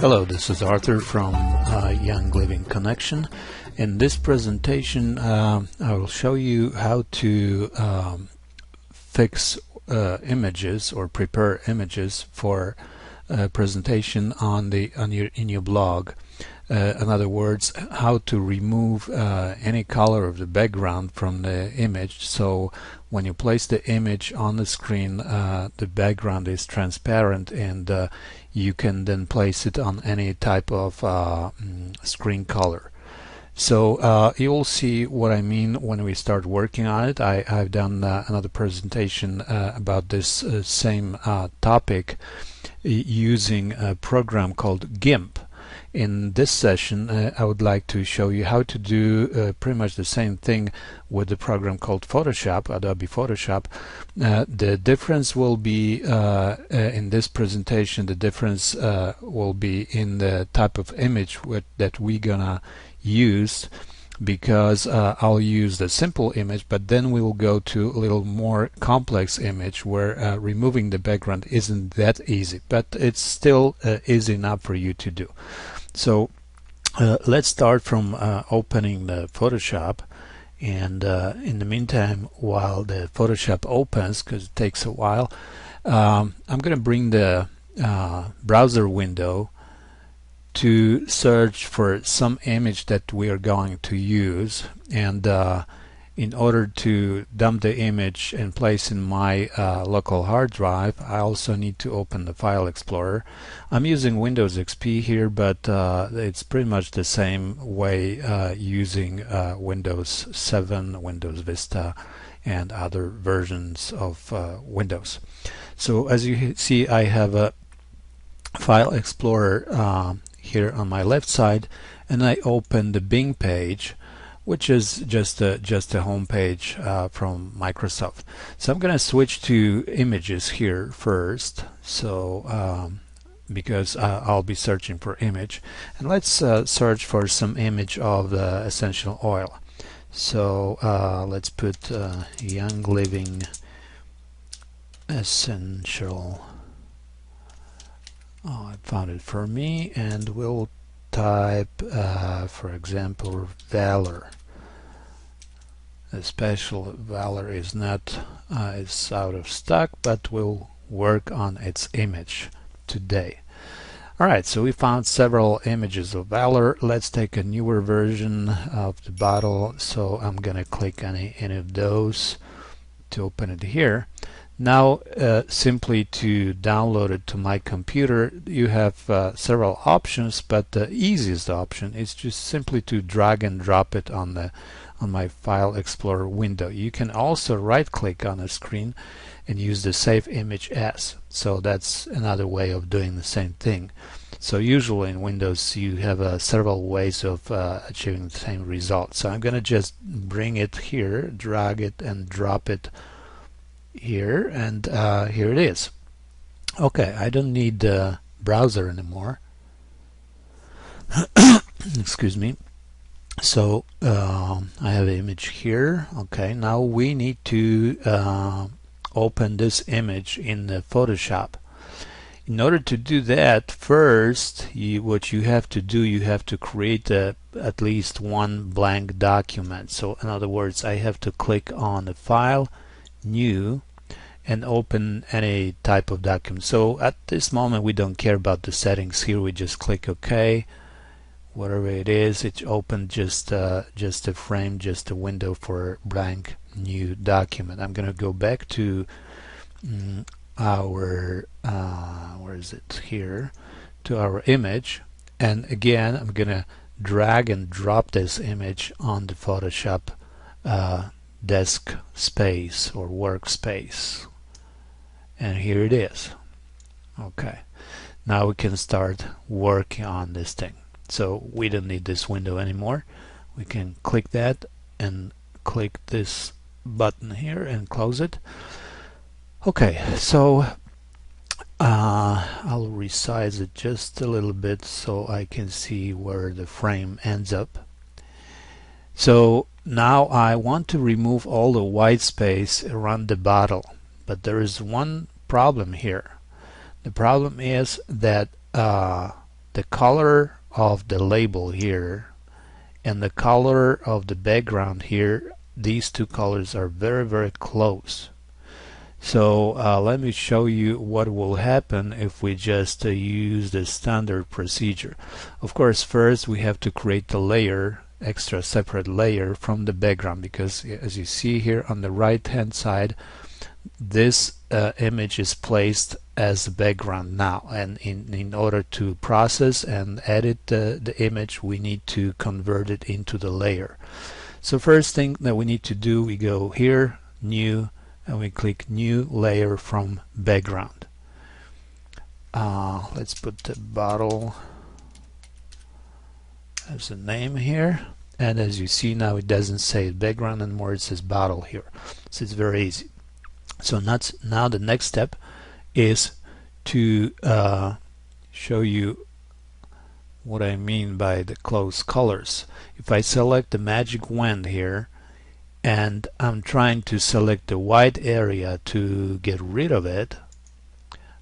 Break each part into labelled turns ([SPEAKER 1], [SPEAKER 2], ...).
[SPEAKER 1] Hello, this is Arthur from Young Living Connection. In this presentation I will show you how to fix images or prepare images for presentation in your blog. In other words, how to remove any color of the background from the image, so when you place the image on the screen the background is transparent, and you can then place it on any type of screen color. So you'll see what I mean when we start working on it. I've done another presentation about this same topic using a program called GIMP. In this session I would like to show you how to do pretty much the same thing with the program called Photoshop, Adobe Photoshop. The difference will be in this presentation, the difference will be in the type of image that we're gonna use, because I'll use the simple image, but then we will go to a little more complex image where removing the background isn't that easy, but it's still easy enough for you to do. So let's start from opening the Photoshop, and in the meantime, while the Photoshop opens, because it takes a while, I'm going to bring the browser window to search for some image that we are going to use, and in order to dump the image and place in my local hard drive, I also need to open the File Explorer. I'm using Windows XP here, but it's pretty much the same way using Windows 7, Windows Vista, and other versions of Windows. So as you see, I have a File Explorer here on my left side, and I open the Bing page, which is just a home page from Microsoft. So I'm going to switch to images here first, so because I'll be searching for image, and let's search for some image of the essential oil. So let's put Young Living Essential. I found it for me, and we'll type for example Valor. The special Valor is not is out of stock, but we'll work on its image today. Alright, so we found several images of Valor. Let's take a newer version of the bottle, so I'm gonna click on any of those to open it here. Now simply to download it to my computer, you have several options, but the easiest option is just simply to drag and drop it on my File Explorer window. You can also right click on the screen and use the Save Image As. So that's another way of doing the same thing. So usually in Windows you have several ways of achieving the same result. So I'm gonna just bring it here, drag it and drop it here, and here it is. Okay, I don't need the browser anymore. Excuse me. So I have an image here. Okay, now we need to open this image in the Photoshop. In order to do that, first what you have to do, you have to create at least one blank document. So in other words, I have to click on the File, New, and open any type of document. So at this moment we don't care about the settings here. We just click OK. Whatever it is, it opened just a frame, just a window for blank new document. I'm gonna go back to our where is it here, to our image, and again I'm gonna drag and drop this image on the Photoshop desk space or workspace, and here it is. Okay, now we can start working on this thing. So we don't need this window anymore. We can click that and click this button here and close it. Okay, so I'll resize it just a little bit so I can see where the frame ends up. So now I want to remove all the white space around the bottle, but there is one problem here. The problem is that the color of the label here and the color of the background here, these two colors are very close. So let me show you what will happen if we just use the standard procedure. Of course, first we have to create the layer, extra separate layer from the background, because as you see here on the right hand side, this image is placed as the background now, and in order to process and edit the image, we need to convert it into the layer. So first thing that we need to do, we go here, new, and we click new layer from background. Let's put the bottle as a name here, and as you see now, it doesn't say background anymore, it says bottle here. So it's very easy. So now the next step is to show you what I mean by the close colors. If I select the magic wand here and I'm trying to select the white area to get rid of it,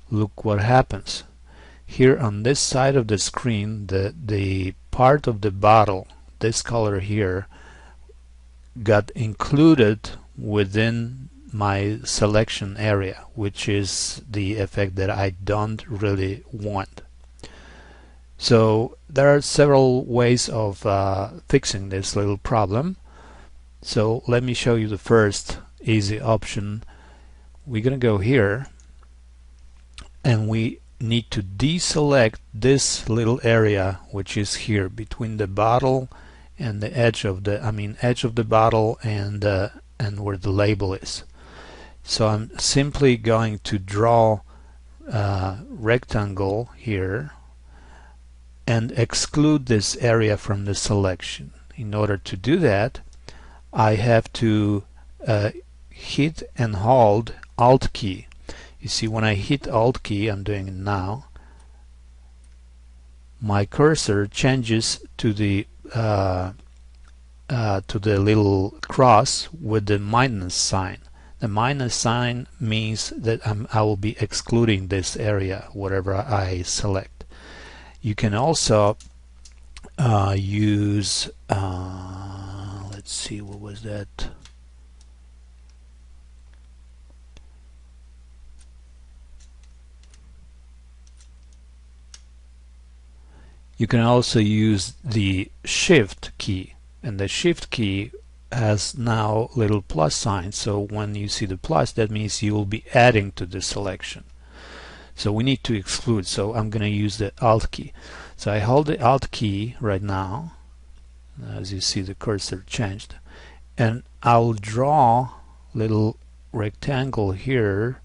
[SPEAKER 1] look what happens. Here on this side of the screen, the part of the bottle, this color here, got included within my selection area, which is the effect that I don't really want. So there are several ways of fixing this little problem. So let me show you the first easy option. We're gonna go here and we need to deselect this little area which is here between the bottle and the edge of the edge of the bottle and where the label is. So I'm simply going to draw a rectangle here and exclude this area from the selection. In order to do that, I have to hit and hold Alt key. You see, when I hit Alt key, I'm doing it now, my cursor changes to the little cross with the minus sign. The minus sign means that I will be excluding this area, whatever I select. You can also use, let's see, what was that? You can also use the Shift key, and the Shift key has now little plus sign, so when you see the plus, that means you will be adding to the selection. So we need to exclude, so I'm going to use the Alt key. So I hold the Alt key right now, as you see the cursor changed, and I'll draw little rectangle here.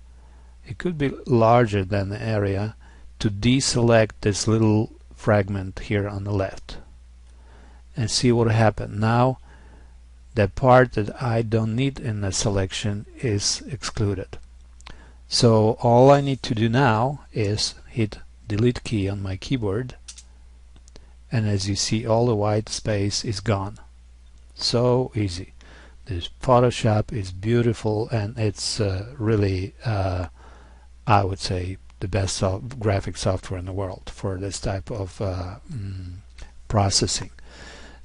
[SPEAKER 1] It could be larger than the area, to deselect this little fragment here on the left, and see what happened. Now the part that I don't need in the selection is excluded. So all I need to do now is hit delete key on my keyboard, and as you see, all the white space is gone. So easy. This Photoshop is beautiful, and it's really I would say the best graphic software in the world for this type of processing.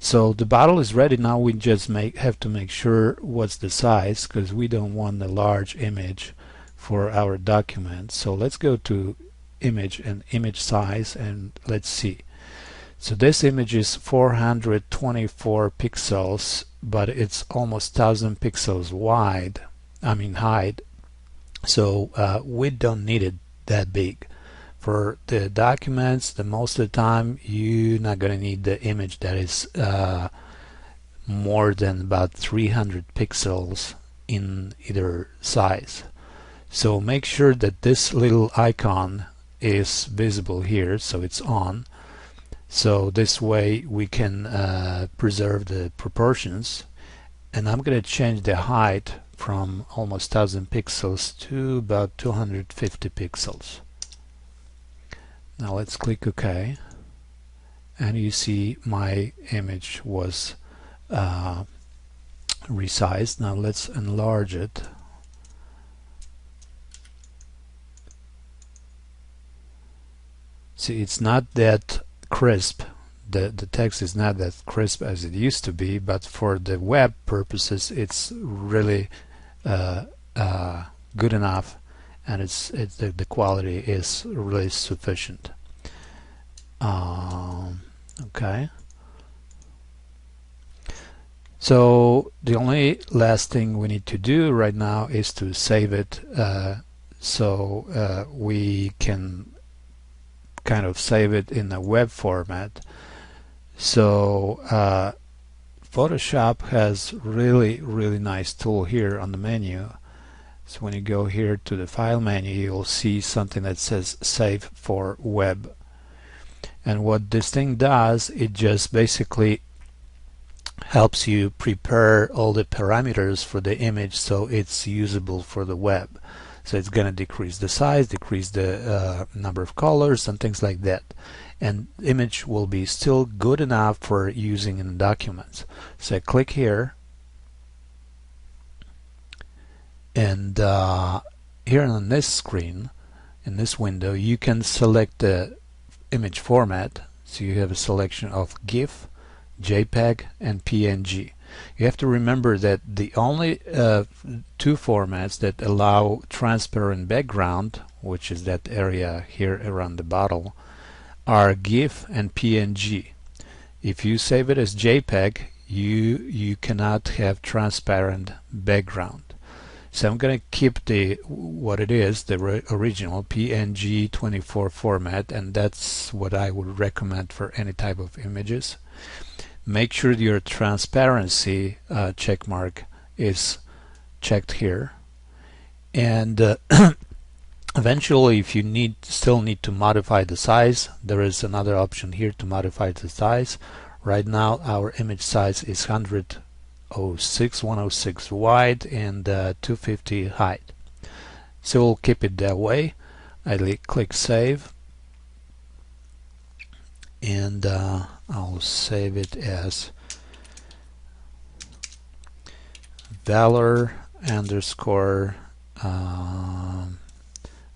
[SPEAKER 1] So the bottle is ready. Now we just have to make sure what's the size, because we don't want a large image for our document. So let's go to image and image size, and let's see. So this image is 424 pixels, but it's almost 1000 pixels wide, height. So we don't need it that big. For the documents, most of the time you're not going to need the image that is more than about 300 pixels in either size. So make sure that this little icon is visible here, so it's on. So this way we can preserve the proportions. And I'm going to change the height from almost 1000 pixels to about 250 pixels. Now let's click OK, and you see my image was resized. Now let's enlarge it. See, it's not that crisp. The text is not that crisp as it used to be, but for the web purposes it's really good enough, and the quality is really sufficient. Okay. So the only last thing we need to do right now is to save it, so we can kind of save it in a web format. So Photoshop has really nice tool here on the menu. So when you go here to the file menu, you'll see something that says save for web, and what this thing does, it just basically helps you prepare all the parameters for the image so it's usable for the web. So it's going to decrease the size, decrease the number of colors and things like that, and the image will be still good enough for using in documents. So I click here, and here on this screen, in this window, you can select the image format. So you have a selection of GIF, JPEG and PNG. You have to remember that the only two formats that allow transparent background, which is that area here around the bottle, are GIF and PNG. If you save it as JPEG, you cannot have transparent background. So I'm going to keep what it is, the original PNG 24 format, and that's what I would recommend for any type of images. Make sure your transparency check mark is checked here, and eventually, if you still need to modify the size, there is another option here to modify the size. Right now our image size is 106 wide and 250 height, so we'll keep it that way. I click save, and I'll save it as valor underscore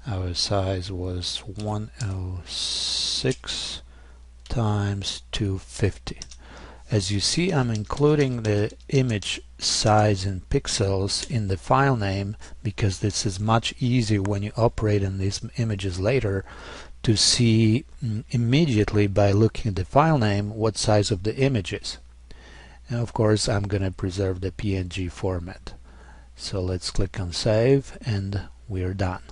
[SPEAKER 1] our size was 106 times 250. As you see, I'm including the image size in pixels in the file name because this is much easier when you operate in these images later to see immediately by looking at the file name what size of the image is. And of course I'm going to preserve the PNG format. So let's click on save, and we're done.